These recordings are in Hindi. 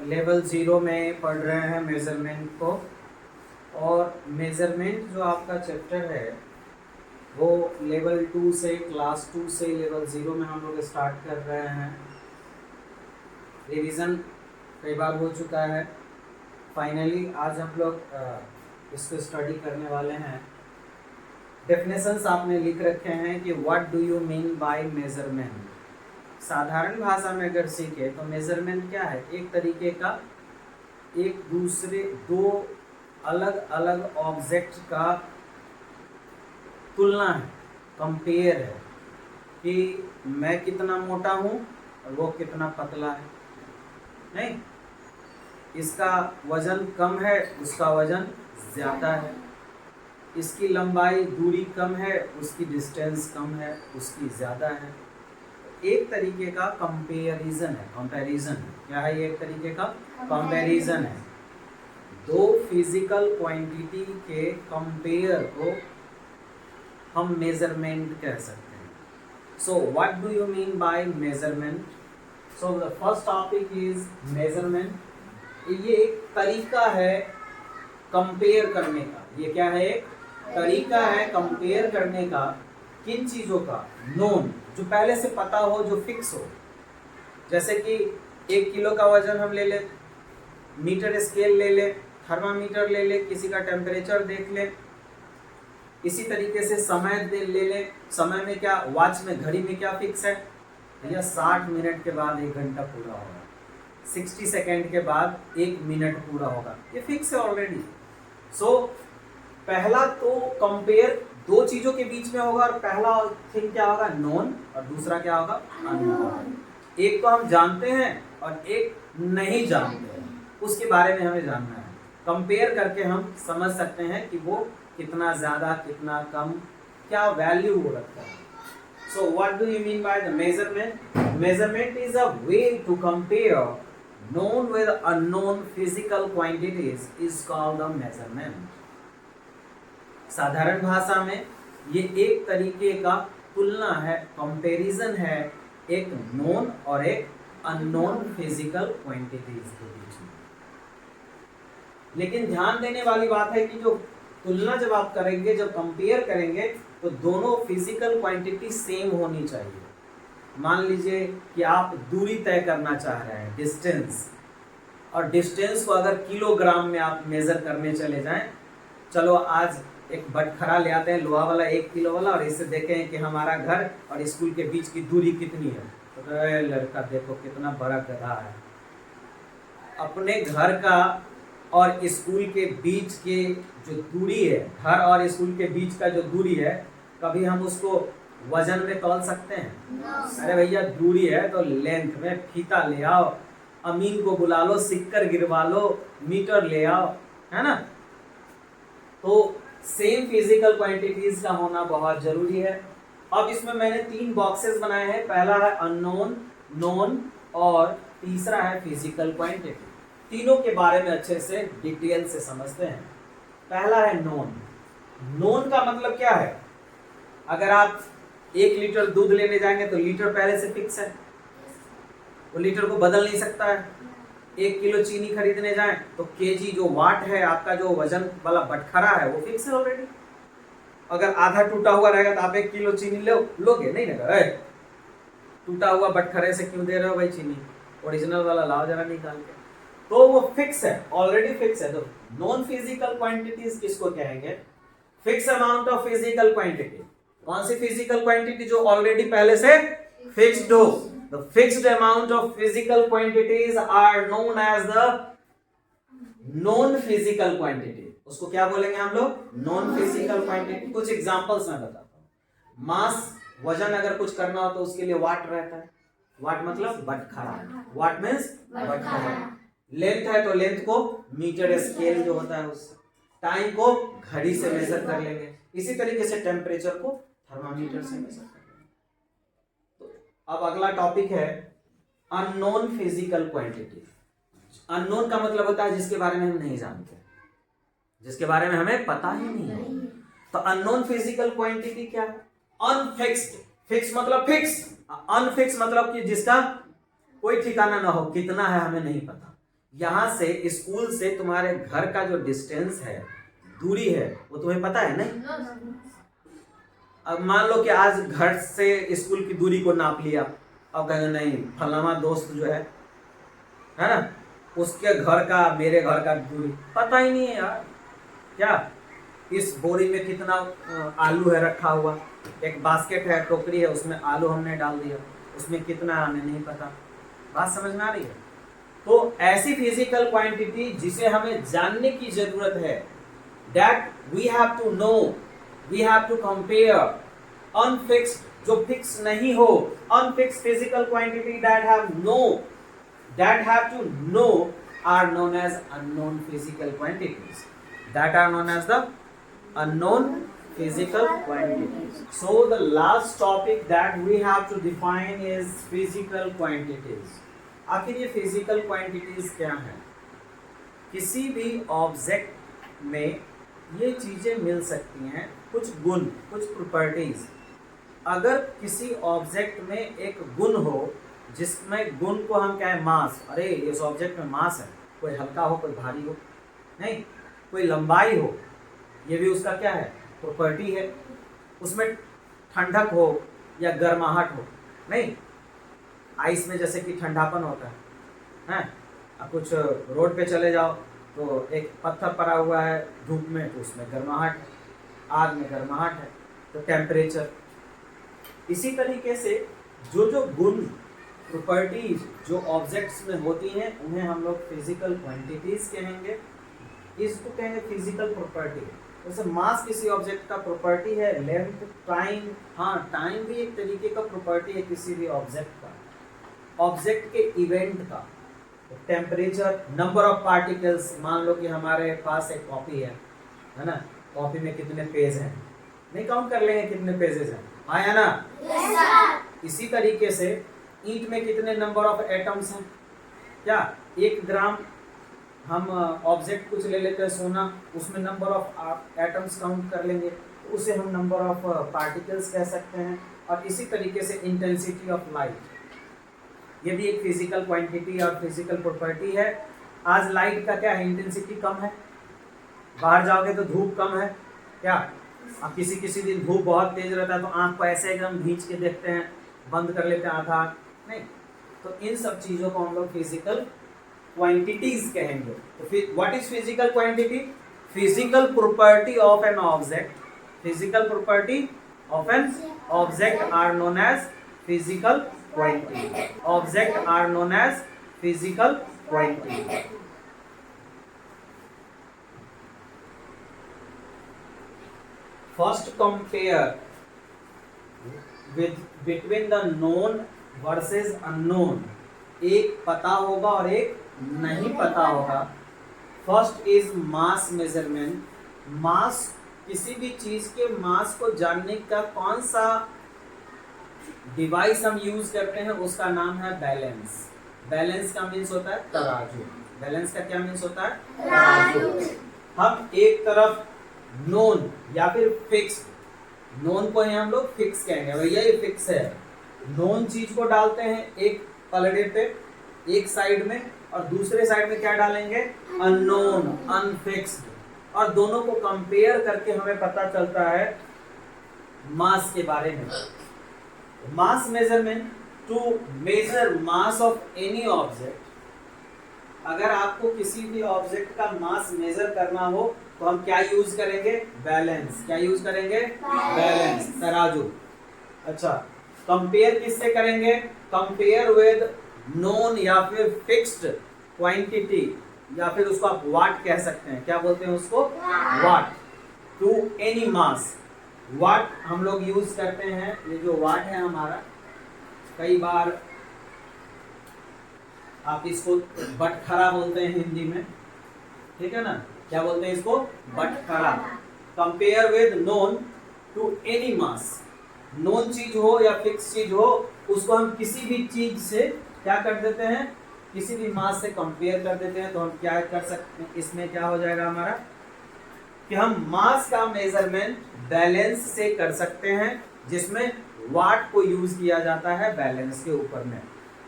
लेवल 0 में पढ़ रहे हैं मेज़रमेंट को। और मेज़रमेंट जो आपका चैप्टर है वो लेवल 2 से, क्लास 2 से लेवल 0 में हम लोग स्टार्ट कर रहे हैं। रिवीजन कई बार हो चुका है। फाइनली आज हम लोग इसको स्टडी करने वाले हैं। डेफिनेशंस आपने लिख रखे हैं कि what do you mean bye measurement. साधारण भाषा में अगर सीखे तो मेजरमेंट क्या है? एक तरीके का एक दूसरे दो अलग अलग ऑब्जेक्ट का तुलना है, कंपेयर है कि मैं कितना मोटा हूँ और वो कितना पतला है। नहीं, इसका वजन कम है, उसका वजन ज़्यादा है। इसकी लंबाई दूरी कम है, उसकी डिस्टेंस कम है, उसकी ज़्यादा है। एक तरीके का कंपैरिजन है, कंपैरिजन क्या है? ये एक तरीके का कंपैरिजन है। दो फिजिकल क्वांटिटी के कंपेयर को हम मेजरमेंट कह सकते हैं। सो what do you mean bye measurement? So the first topic is measurement. ये एक तरीका है कंपेयर करने का। ये क्या है? एक तरीका है कंपेयर करने का। किन चीज़ों का? नोन, जो पहले से पता हो, जो फिक्स हो। जैसे कि 1 किलो का वजन हम ले ले, मीटर स्केल ले ले, थर्मामीटर ले ले, किसी का टेम्परेचर देख ले। इसी तरीके से समय ले ले। समय में क्या, वॉच में, घड़ी में क्या फिक्स है भैया? 60 मिनट के बाद 1 घंटा पूरा होगा, 60 सेकेंड के बाद 1 मिनट पूरा होगा। ये फिक्स है ऑलरेडी। सो पहला तो कंपेयर दो चीजों के बीच में होगा, और पहला थिंग क्या होगा? नोन, और दूसरा क्या होगा? अननोन। एक तो हम जानते हैं और एक नहीं जानते हैं, उसके बारे में हमें जानना है। कंपेयर करके हम समझ सकते हैं कि वो कितना ज्यादा, कितना कम, क्या वैल्यू वो रखता है। So what do you mean by the measurement? Measurement is a way to compare known with unknown physical quantities is called a measurement. साधारण भाषा में ये एक तरीके का तुलना है, कंपैरिजन है, एक नोन और एक अननोन फिजिकल क्वांटिटीज के बीच में। लेकिन ध्यान देने वाली बात है कि जो तुलना जब आप करेंगे, जब कंपेयर करेंगे, तो दोनों फिजिकल क्वांटिटी सेम होनी चाहिए। मान लीजिए कि आप दूरी तय करना चाह रहे हैं, डिस्टेंस, और डिस्टेंस को अगर किलोग्राम में आप मेजर करने चले जाएं, चलो आज एक बटखरा ले आते हैं, लोहा वाला, 1 किलो वाला, और इससे देखें कि हमारा घर और स्कूल के बीच की दूरी कितनी है। तो लड़का देखो कितना बड़ा गधा है। अपने घर का और स्कूल के बीच के जो दूरी है, घर और स्कूल के बीच का जो दूरी है, कभी हम उसको वजन में तौल सकते हैं? अरे भैया दूरी है तो लेंथ में फीता ले आओ, अमीन को बुला लो, सिक्कर गिरवा लो, मीटर ले आओ, है ना? तो सेम फिजिकल क्वांटिटीज का होना बहुत जरूरी है। अब इसमें मैंने 3 बॉक्सेस बनाए हैं। पहला है अननोन, नोन, और तीसरा है फिजिकल क्वांटिटी। तीनों के बारे में अच्छे से डिटेल से समझते हैं। पहला है नोन। नोन का मतलब क्या है? अगर आप 1 लीटर दूध लेने जाएंगे तो लीटर पहले से फिक्स है, वो लीटर को बदल नहीं सकता है। 1 किलो चीनी खरीदने जाएं तो केजी जो वाट है, आपका जो वजन वाला बटखरा है, वो फिक्स है ऑलरेडी। अगर आधा टूटा हुआ रहेगा तो आप 1 किलो चीनी लोगे नहीं ना? टूटा हुआ बटखरे से क्यों दे रहे हो भाई चीनी? ओरिजिनल वाला लाओ जरा निकाल के। तो वो फिक्स है, ऑलरेडी फिक्स है। तो नॉन फिजिकल क्वांटिटीज किसको कहेंगे? Fix amount of physical quantity. कौन सी फिजिकल क्वांटिटी? जो ऑलरेडी पहले से फिक्स्ड हो। The fixed amount of physical quantities are known as the known physical quantity. उसको क्या बोलेंगे हम लोग? Non physical quantity. कुछ एग्जांपल्स मैं बताता हूँ। मास, वजन अगर कुछ करना हो तो उसके लिए वाट रहता है। वाट मतलब बटखरा। वाट मीन्स बटखरा। लेंथ है तो लेंथ को मीटर स्केल जो होता है उससे, टाइम को घड़ी से मेजर कर लेंगे। इसी तरीके से टेम्परेचर को थर्मामीटर से मेजर कर लेंगे। तो अब अगला टॉपिक है अननोन फिजिकल क्वांटिटी। अननोन का मतलब होता है जिसके बारे में हम नहीं जानते, जिसके बारे में हमें पता ही नहीं है। तो अननोन फिजिकल क्वांटिटी क्या है? अनफिक्स्ड। फिक्स मतलब फिक्स, अनफिक्स मतलब कि जिसका कोई ठिकाना ना हो, कितना है हमें नहीं पता। यहाँ से स्कूल से तुम्हारे घर का जो डिस्टेंस है, दूरी है, वो तुम्हें पता है नहीं? अब मान लो कि आज घर से स्कूल की दूरी को नाप लिया, अब कहेंगे नहीं फलाना दोस्त जो है ना, उसके घर का मेरे घर का दूरी पता ही नहीं है यार। क्या इस बोरी में कितना आलू है रखा हुआ, एक बास्केट है, टोकरी है, उसमें आलू हमने डाल दिया, उसमें कितना है हमें नहीं पता। बात समझ में आ रही है? तो ऐसी फिजिकल क्वांटिटी जिसे हमें जानने की जरूरत है, that we have to know, we have to compare. Unfixed, जो फिक्स नहीं हो, unfixed physical quantity that have to know are known as unknown physical quantities. That are known as the unknown physical quantities. So the last topic that we have to define is physical quantities. आखिर ये physical quantities क्या है? किसी भी ऑब्जेक्ट में ये चीजें मिल सकती हैं, कुछ गुण, कुछ प्रॉपर्टीज। अगर किसी ऑब्जेक्ट में एक गुण हो, जिसमें गुण को हम क्या है, मास, अरे इस ऑब्जेक्ट में मास है, कोई हल्का हो कोई भारी हो, नहीं, कोई लंबाई हो, ये भी उसका क्या है, प्रॉपर्टी है। उसमें ठंडक हो या गर्माहट हो, नहीं, आइस में जैसे कि ठंडापन होता है, अब कुछ रोड पे चले जाओ तो एक पत्थर पड़ा हुआ है धूप में, तो उसमें गर्माहट है, आग में गर्माहट है, तो टेम्परेचर। इसी तरीके से जो गुण, प्रॉपर्टीज जो ऑब्जेक्ट्स में होती हैं, उन्हें हम लोग फिजिकल क्वांटिटीज कहेंगे। इसको कहेंगे फिजिकल प्रॉपर्टी। जैसे मास किसी ऑब्जेक्ट का प्रॉपर्टी है, लेंथ, टाइम, हाँ टाइम भी एक तरीके का प्रॉपर्टी है किसी भी ऑब्जेक्ट का, ऑब्जेक्ट के इवेंट का। टेम्परेचर, नंबर ऑफ पार्टिकल्स, मान लो कि हमारे पास एक कॉपी है ना, कॉपी में कितने पेज हैं, नहीं काउंट कर लेंगे कितने पेजेस हैं, हाँ या ना? yes, इसी तरीके से ईंट में कितने नंबर ऑफ एटम्स हैं, क्या 1 ग्राम हम ऑब्जेक्ट कुछ ले लेते हैं सोना, उसमें नंबर ऑफ एटम्स काउंट कर लेंगे, तो उसे हम नंबर ऑफ पार्टिकल्स कह सकते हैं। और इसी तरीके से इंटेंसिटी ऑफ लाइट, ये भी एक फिजिकल क्वांटिटी और फिजिकल प्रॉपर्टी है। आज लाइट का क्या है, इंटेंसिटी कम है, बाहर जाओगे तो धूप कम है, क्या अब किसी दिन धूप बहुत तेज रहता है तो आंख को ऐसे एकदम भींच के देखते हैं, बंद कर लेते हैं आधा, नहीं, तो इन सब चीजों को हम लोग फिजिकल क्वांटिटीज कहेंगे। तो फिर what is physical quantity? Physical property of an object, physical property of an object are known as physical quantity, object are known as physical quantity. First compare between the known versus unknown, एक पता होगा और एक नहीं पता होगा। First is mass measurement. Mass, किसी भी चीज के मास को जानने का कौन सा डिवाइस हम यूज करते हैं, उसका नाम है बैलेंस। बैलेंस का मीन्स होता है तराजू। बैलेंस का क्या मीन्स होता है? तराजू। हम एक तरफ नोन या फिर फिक्स, नोन को ही हम लोग फिक्स कहेंगे, भैया ये फिक्स है, नोन चीज को डालते हैं एक पलड़े पे एक साइड में, और दूसरे साइड में क्या डालेंगे? अननोन, अनफिक्स्ड, और दोनों को कंपेयर करके हमें पता चलता है मास के बारे में। Mass measurement, to measure mass of any object. अगर आपको किसी भी ऑब्जेक्ट का मास मेजर करना हो तो हम क्या यूज करेंगे? बैलेंस। क्या यूज करेंगे? बैलेंस, तराजू। अच्छा, कंपेयर किससे करेंगे? कंपेयर विद नोन या फिर फिक्स्ड क्वांटिटी, या फिर उसको आप वाट कह सकते हैं। क्या बोलते हैं उसको? वाट। टू एनी मास, वाट हम लोग यूज करते हैं। ये जो वाट है हमारा, कई बार आप इसको बटखरा बोलते हैं हिंदी में, ठीक है ना? क्या बोलते हैं इसको? बटखरा। Compare with known to any mass. नोन चीज हो या फिक्स चीज हो, उसको हम किसी भी चीज से क्या कर देते हैं? किसी भी मास से कंपेयर कर देते हैं। तो हम क्या कर सकते हैं? इसमें क्या हो जाएगा हमारा कि हम मास का मेजरमेंट बैलेंस से कर सकते हैं, जिसमें वाट को यूज किया जाता है बैलेंस के ऊपर में।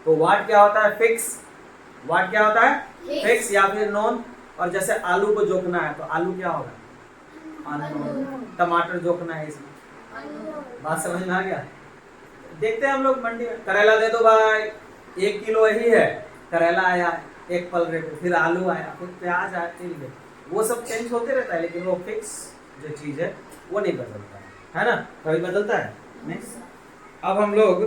तो वाट क्या होता है? फिक्स, व्हाट क्या होता है? फिक्स या फिर नोन। और जैसे आलू को जोकना है तो आलू क्या होगा? अननोन। टमाटर जोकना है इसमें, बात समझ में आ गया? देखते हैं हम लोग मंडी में, करेला दे दो भाई, 1 किलो यही है, करेला आया 1 पल रेट, फिर आलू आया, फिर प्याज आया, ठीक है, वो सब चेंज होते रहता है, लेकिन वो फिक्स जो चीज है वो नहीं बदलता है ना? कभी बदलता है नहीं। अब हम लोग